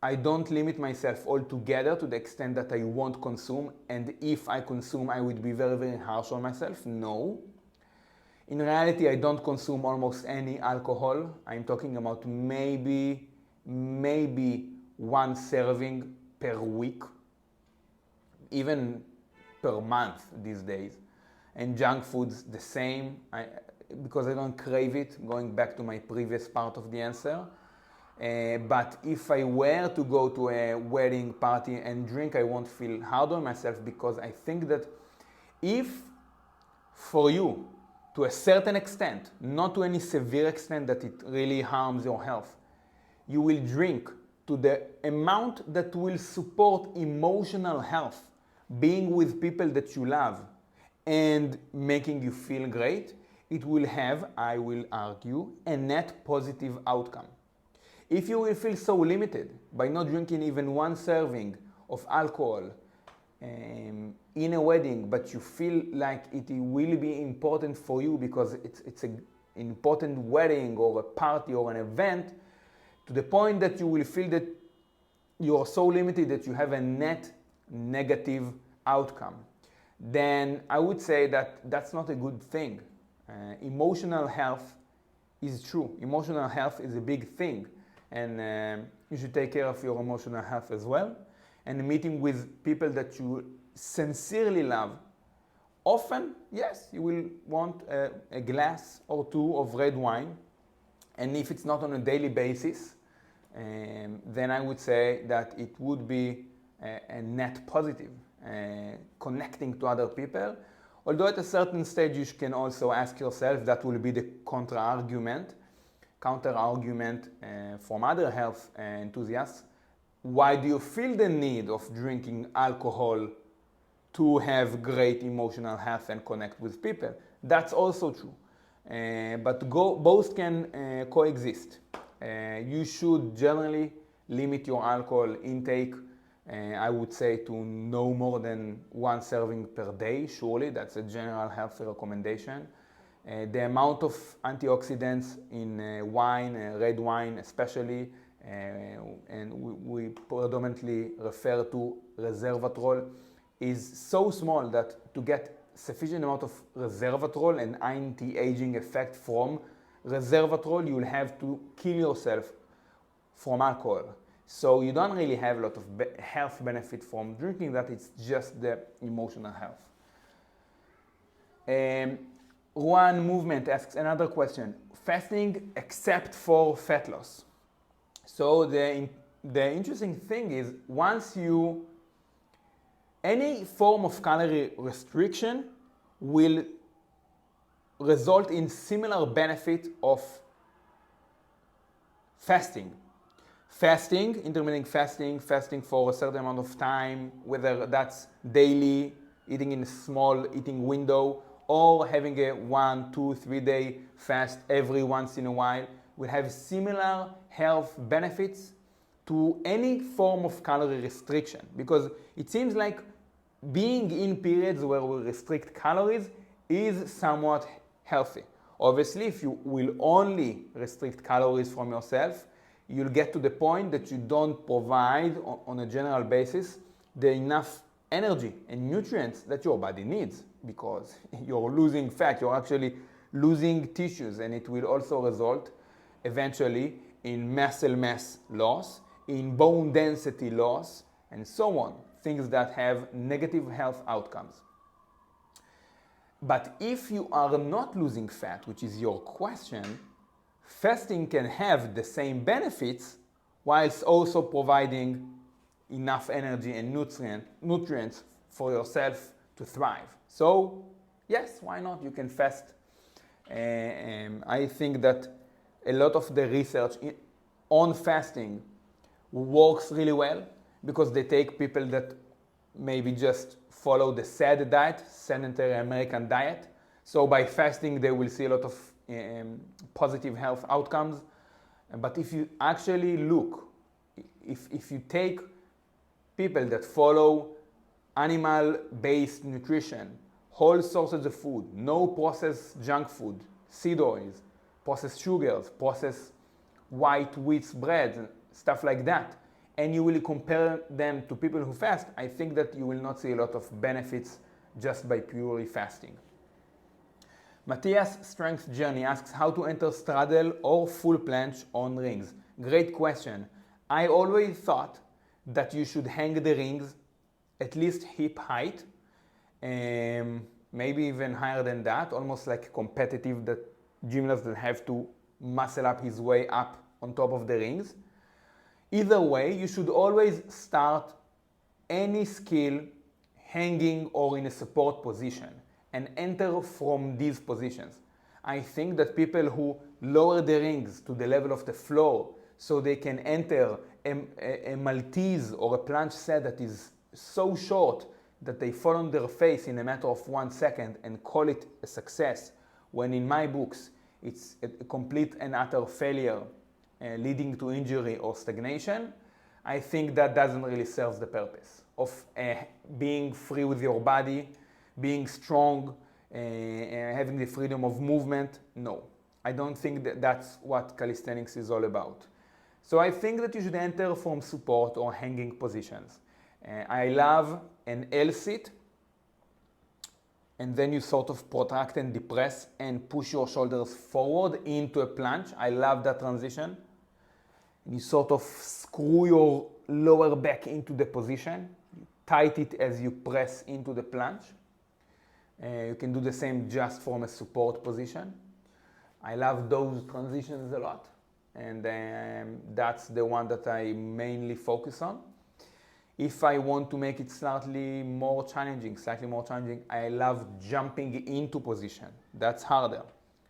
I don't limit myself altogether to the extent that I won't consume, and if I consume, I would be very, very harsh on myself. No. In reality, I don't consume almost any alcohol. I'm talking about maybe one serving per week, even per month these days. And junk foods the same, because I don't crave it, going back to my previous part of the answer. But if I were to go to a wedding party and drink, I won't feel hard on myself, because I think that if for you, to a certain extent, not to any severe extent that it really harms your health, you will drink to the amount that will support emotional health, being with people that you love and making you feel great, it will have, I will argue, a net positive outcome. If you will feel so limited by not drinking even one serving of alcohol in a wedding, but you feel like it will be important for you because it's an important wedding or a party or an event, to the point that you will feel that you are so limited that you have a net negative outcome, then I would say that that's not a good thing. Emotional health is true. Emotional health is a big thing, and you should take care of your emotional health as well. And meeting with people that you sincerely love, often, yes, you will want a glass or two of red wine. And if it's not on a daily basis, then I would say that it would be and net positive, connecting to other people. Although at a certain stage you can also ask yourself, that will be the counter-argument from other health enthusiasts. Why do you feel the need of drinking alcohol to have great emotional health and connect with people? That's also true. But both can coexist. You should generally limit your alcohol intake, I would say, to no more than 1 serving per day. Surely that's a general health recommendation. The amount of antioxidants in wine, red wine especially, and we predominantly refer to resveratrol, is so small that to get sufficient amount of resveratrol and anti-aging effect from resveratrol, you will have to kill yourself from alcohol. So you don't really have a lot of health benefit from drinking that, it's just the emotional health. Juan Movement asks another question. Fasting except for fat loss. So the interesting thing is, any form of calorie restriction will result in similar benefit of fasting. Fasting, intermittent fasting, fasting for a certain amount of time, whether that's daily, eating in a small eating window, or having a 1, 2, 3 day fast every once in a while, will have similar health benefits to any form of calorie restriction. Because it seems like being in periods where we restrict calories is somewhat healthy. Obviously, if you will only restrict calories from yourself, you'll get to the point that you don't provide on a general basis the enough energy and nutrients that your body needs, because you're losing fat, you're actually losing tissues, and it will also result eventually in muscle mass loss, in bone density loss, and so on, things that have negative health outcomes. But if you are not losing fat, which is your question, fasting can have the same benefits whilst also providing enough energy and nutrients for yourself to thrive. So yes, why not? You can fast. I think that a lot of the research on fasting works really well, because they take people that maybe just follow the SAD diet, sedentary American diet. So by fasting, they will see a lot of positive health outcomes. But if you actually look, if you take people that follow animal-based nutrition, whole sources of food, no processed junk food, seed oils, processed sugars, processed white wheat bread, stuff like that, and you will compare them to people who fast, I think that you will not see a lot of benefits just by purely fasting. Matthias Strength Journey asks how to enter straddle or full planche on rings. Great question. I always thought that you should hang the rings at least hip height, maybe even higher than that, almost like competitive that gymnasts that have to muscle up his way up on top of the rings. Either way, you should always start any skill hanging or in a support position and enter from these positions. I think that people who lower the rings to the level of the floor so they can enter a Maltese or a planche set that is so short that they fall on their face in a matter of 1 second and call it a success, when in my books it's a complete and utter failure leading to injury or stagnation, I think that doesn't really serve the purpose of being free with your body, being strong, having the freedom of movement. No, I don't think that that's what calisthenics is all about. So I think that you should enter from support or hanging positions. I love an L sit, and then you sort of protract and depress and push your shoulders forward into a planche. I love that transition. You sort of screw your lower back into the position. You tight it as you press into the planche. You can do the same just from a support position. I love those transitions a lot, and that's the one that I mainly focus on. If I want to make it slightly more challenging, I love jumping into position. That's harder.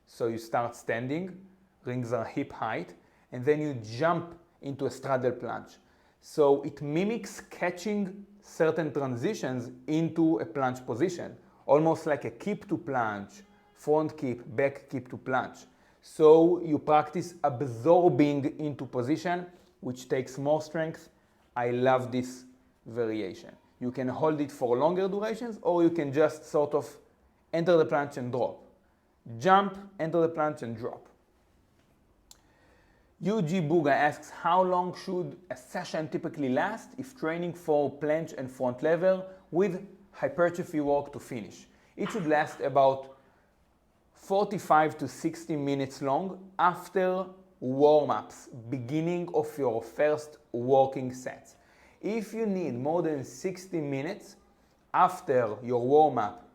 So you start standing, rings are hip height, and then you jump into a straddle planche. So it mimics catching certain transitions into a planche position, almost like a keep to planche, front keep, back keep to planche. So you practice absorbing into position, which takes more strength. I love this variation. You can hold it for longer durations, or you can just sort of enter the planche and drop. Jump, enter the planche and drop. UG Buga asks, how long should a session typically last if training for planche and front lever with hypertrophy work to finish? It should last about 45 to 60 minutes long after warm-ups, beginning of your first working sets. If you need more than 60 minutes after your warm-up,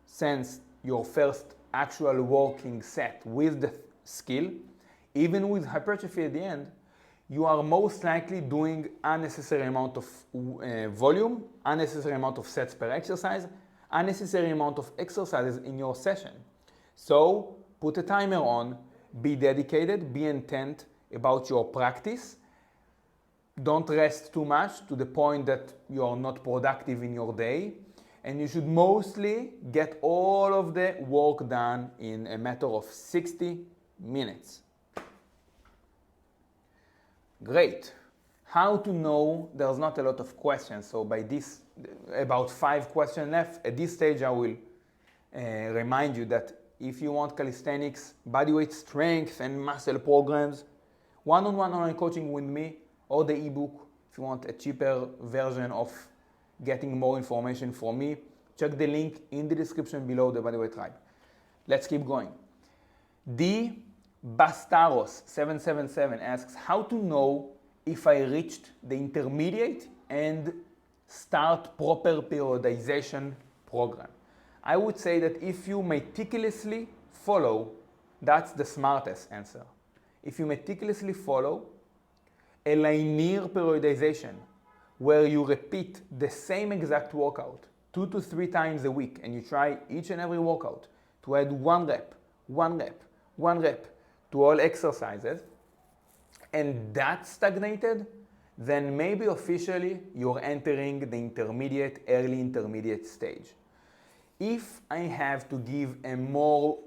since your first actual working set with the skill, even with hypertrophy at the end, you are most likely doing unnecessary amount of volume, unnecessary amount of sets per exercise, unnecessary amount of exercises in your session. So put a timer on, be dedicated, be intent about your practice. Don't rest too much to the point that you are not productive in your day. And you should mostly get all of the work done in a matter of 60 minutes. Great. How to know? There's not a lot of questions, so by this, about 5 questions left. At this stage, I will remind you that if you want calisthenics, bodyweight strength, and muscle programs, one-on-one online coaching with me, or the ebook, if you want a cheaper version of getting more information from me, check the link in the description below the Bodyweight Tribe. Let's keep going. D. Bastaros 777 asks, how to know if I reached the intermediate and start proper periodization program? I would say that if you meticulously follow, that's the smartest answer. If you meticulously follow a linear periodization where you repeat the same exact workout 2 to 3 times a week, and you try each and every workout to add 1 rep to all exercises, and that's stagnated, then maybe officially you're entering the early intermediate stage. If I have to give a more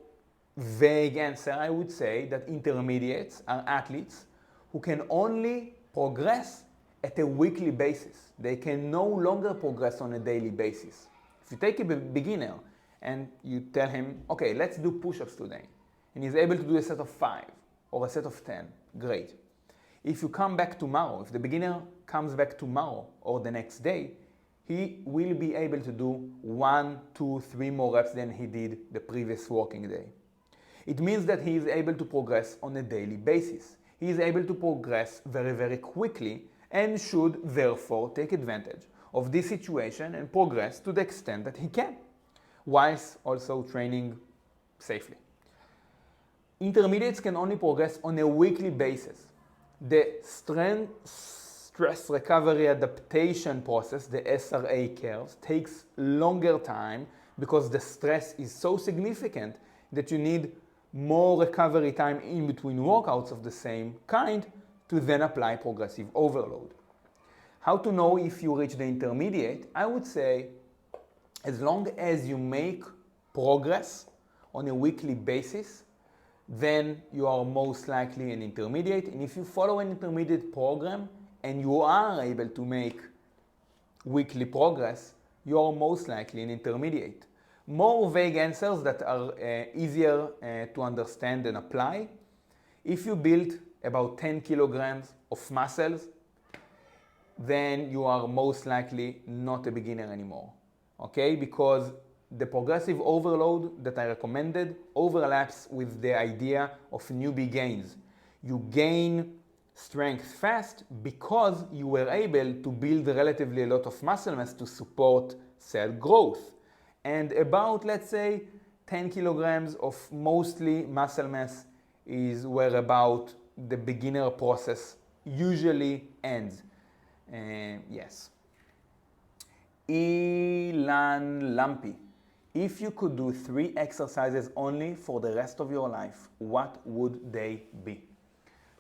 vague answer, I would say that intermediates are athletes who can only progress at a weekly basis. They can no longer progress on a daily basis. If you take a beginner and you tell him, okay, let's do push-ups today, and he's able to do a set of 5 or a set of 10, great. If you come back tomorrow, if the beginner comes back tomorrow or the next day, he will be able to do 1, 2, 3 more reps than he did the previous working day. It means that he is able to progress on a daily basis. He is able to progress very, very quickly and should therefore take advantage of this situation and progress to the extent that he can, whilst also training safely. Intermediates can only progress on a weekly basis. The stress recovery adaptation process, the SRA curves, takes longer time because the stress is so significant that you need more recovery time in between workouts of the same kind to then apply progressive overload. How to know if you reach the intermediate? I would say as long as you make progress on a weekly basis, then you are most likely an intermediate. And if you follow an intermediate program and you are able to make weekly progress, you are most likely an intermediate. More vague answers that are easier to understand and apply. If you build about 10 kilograms of muscles, then you are most likely not a beginner anymore. Okay? Because the progressive overload that I recommended overlaps with the idea of newbie gains. You gain strength fast because you were able to build relatively a lot of muscle mass to support cell growth. And about, let's say, 10 kilograms of mostly muscle mass is where about the beginner process usually ends. Yes. Ilan Lampi. If you could do 3 exercises only for the rest of your life, what would they be?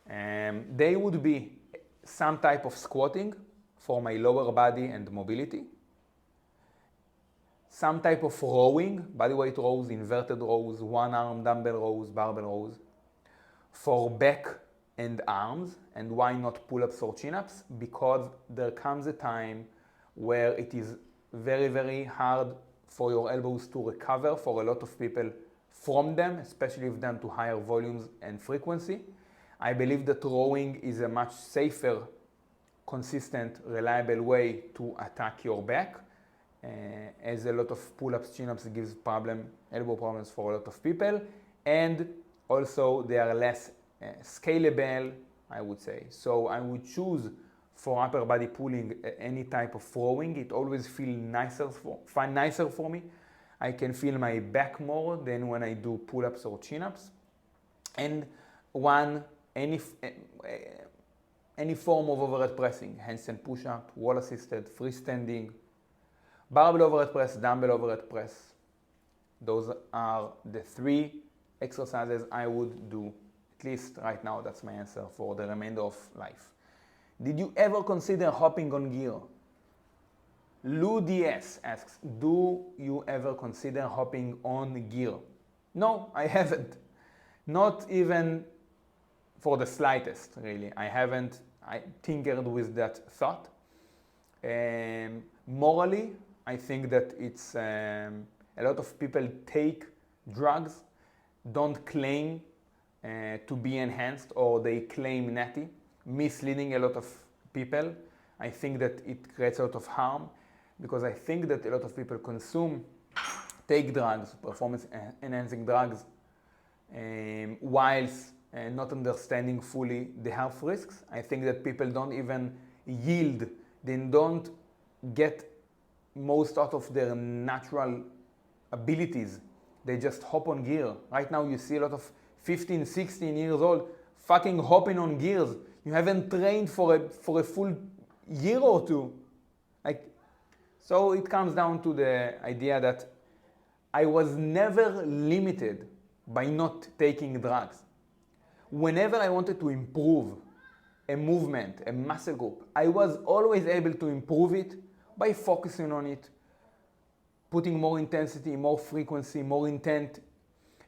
They would be some type of squatting for my lower body and mobility, some type of rowing, bodyweight rows, inverted rows, one arm dumbbell rows, barbell rows, for back and arms. And why not pull-ups or chin-ups? Because there comes a time where it is very, very hard for your elbows to recover for a lot of people from them, especially if done to higher volumes and frequency. I believe that rowing is a much safer, consistent, reliable way to attack your back, as a lot of pull-ups, chin-ups gives elbow problems for a lot of people, and also they are less scalable, I would say. So I would choose for upper body pulling any type of rowing. It always feels nicer for me. I can feel my back more than when I do pull-ups or chin-ups. And any form of overhead pressing, handstand push-up, wall-assisted, freestanding, barbell overhead press, dumbbell overhead press. Those are the 3 exercises I would do, at least right now. That's my answer for the remainder of life. Did you ever consider hopping on gear? Lou DS asks, do you ever consider hopping on gear? No, I haven't. Not even for the slightest, really. I tinkered with that thought. Morally, I think that it's a lot of people take drugs, don't claim to be enhanced, or they claim natty, misleading a lot of people. I think that it creates a lot of harm, because I think that a lot of people take drugs, performance enhancing drugs, whilst not understanding fully the health risks. I think that people don't even yield, they don't get most out of their natural abilities. They just hop on gear. Right now you see a lot of 15, 16 years old fucking hopping on gears. You haven't trained for a full year or two. So it comes down to the idea that I was never limited by not taking drugs. Whenever I wanted to improve a movement, a muscle group, I was always able to improve it by focusing on it, putting more intensity, more frequency, more intent.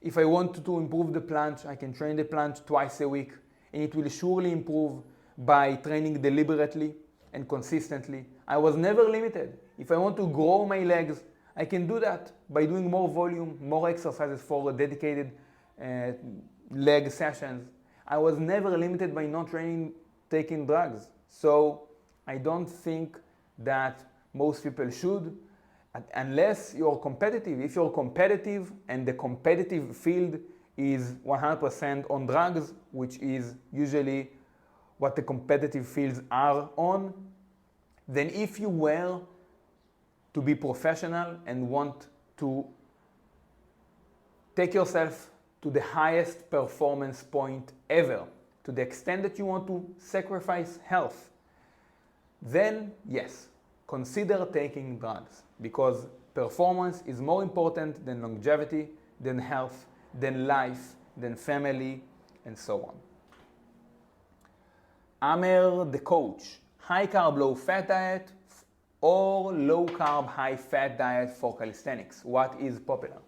If I want to improve the planche, I can train the planche twice a week, and it will surely improve by training deliberately and consistently. I was never limited. If I want to grow my legs, I can do that by doing more volume, more exercises for dedicated leg sessions. I was never limited by not taking drugs. So I don't think that most people should, unless you're competitive. If you're competitive and the competitive field is 100% on drugs, which is usually what the competitive fields are on, then if you were to be professional and want to take yourself to the highest performance point ever, to the extent that you want to sacrifice health, then yes, consider taking drugs, because performance is more important than longevity, than health, than life, than family, and so on. Amer the coach, high carb, low fat diet or low carb, high fat diet for calisthenics? What is popular?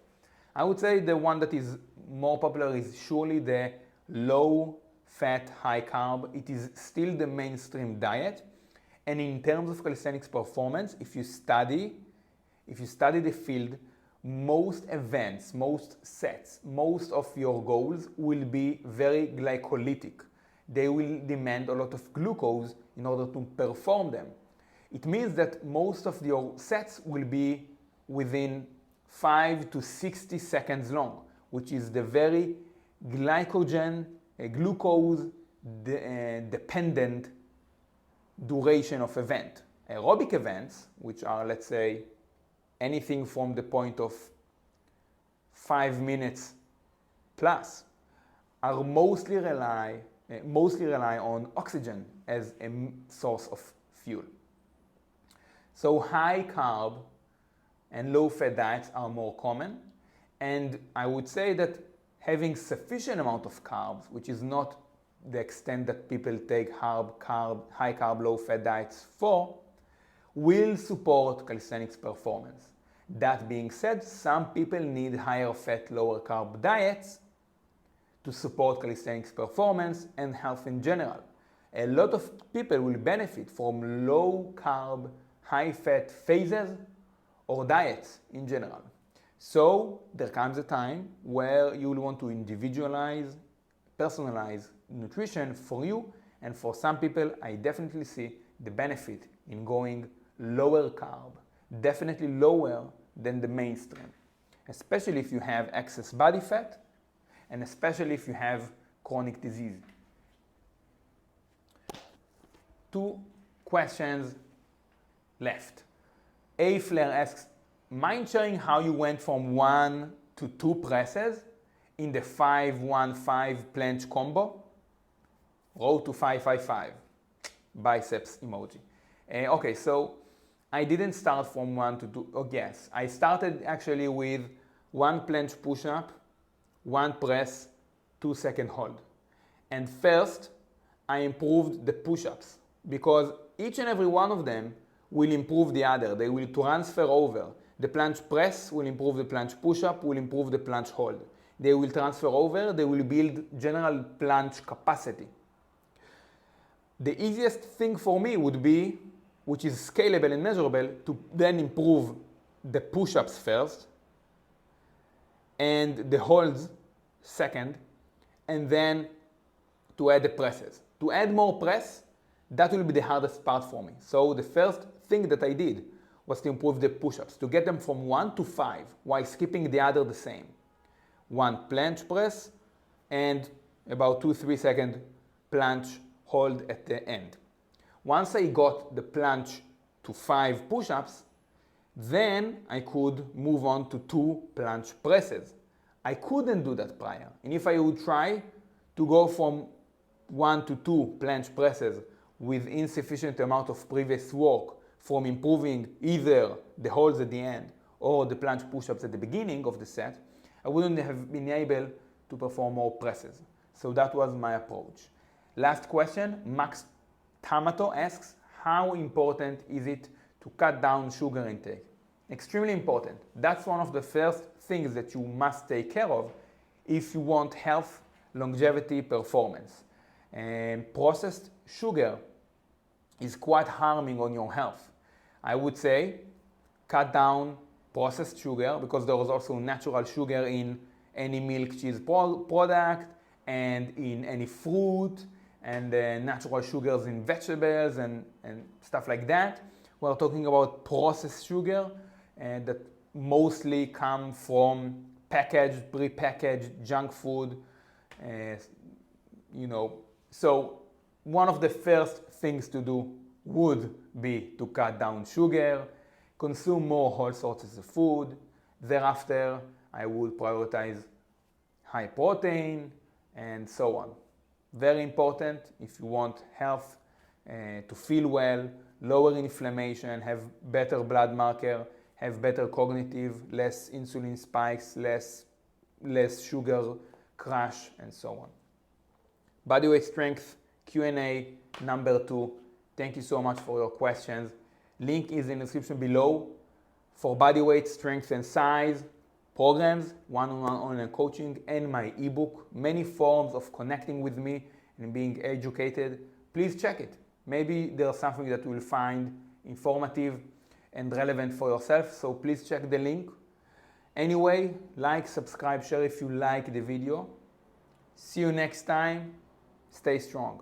I would say the one that is more popular is surely the low fat, high carb. It is still the mainstream diet. And in terms of calisthenics performance, if you study the field, most events, most sets, most of your goals will be very glycolytic. They will demand a lot of glucose in order to perform them. It means that most of your sets will be within 5 to 60 seconds long, which is the very glucose dependent duration of event. Aerobic events, which are, let's say, anything from the point of 5 minutes plus, are mostly rely on oxygen as a source of fuel. So high carb and low fat diets are more common, and I would say that having sufficient amount of carbs, which is not the extent that people take high carb, low fat diets for, will support calisthenics performance. That being said, some people need higher fat, lower carb diets to support calisthenics performance and health in general. A lot of people will benefit from low carb, high fat phases or diets in general. So there comes a time where you will want to individualize, personalize nutrition for you, and for some people I definitely see the benefit in going lower carb, definitely lower than the mainstream, especially if you have excess body fat and especially if you have chronic disease. 2 questions left. A Flair asks, mind sharing how you went from 1 to 2 presses in the 5-1-5 planche combo? Row to 5-5-5. Biceps emoji. Okay, so I didn't start from 1 to 2. Oh, yes, I started actually with 1 planche push-up, 1 press, 2-second hold. And first, I improved the push-ups because each and every one of them will improve the other. They will transfer over. The planche press will improve the planche push-up, will improve the planche hold. They will transfer over, they will build general planche capacity. The easiest thing for me would be, which is scalable and measurable, to then improve the push-ups first and the holds second, and then to add the presses. To add more press, that will be the hardest part for me. So the first thing that I did was to improve the push-ups, to get them from 1 to 5 while skipping the other the same. 1 planche press and about 2-3 second planche hold at the end. Once I got the planche to 5 push-ups, then I could move on to 2 planche presses. I couldn't do that prior. And if I would try to go from 1 to 2 planche presses with insufficient amount of previous work from improving either the holds at the end or the planche push-ups at the beginning of the set, I wouldn't have been able to perform more presses. So that was my approach. Last question, Max Tamato asks, how important is it to cut down sugar intake? Extremely important. That's one of the first things that you must take care of if you want health, longevity, performance. And processed sugar is quite harming on your health. I would say cut down processed sugar because there is also natural sugar in any milk cheese product and in any fruit and natural sugars in vegetables and stuff like that. We're talking about processed sugar that mostly come from packaged, prepackaged junk food. So one of the first things to do would be to cut down sugar, consume more whole sources of food. Thereafter, I would prioritize high protein and so on. Very important if you want health, to feel well, lower inflammation, have better blood marker, have better cognitive, less insulin spikes, less sugar crash, and so on. Bodyweight Strength Q&A number 2. Thank you so much for your questions. Link is in the description below for Bodyweight Strength and Size programs, one-on-one online coaching, and my ebook. Many forms of connecting with me and being educated. Please check it. Maybe there's something that you will find informative and relevant for yourself, so please check the link. Anyway, like, subscribe, share if you like the video. See you next time. Stay strong.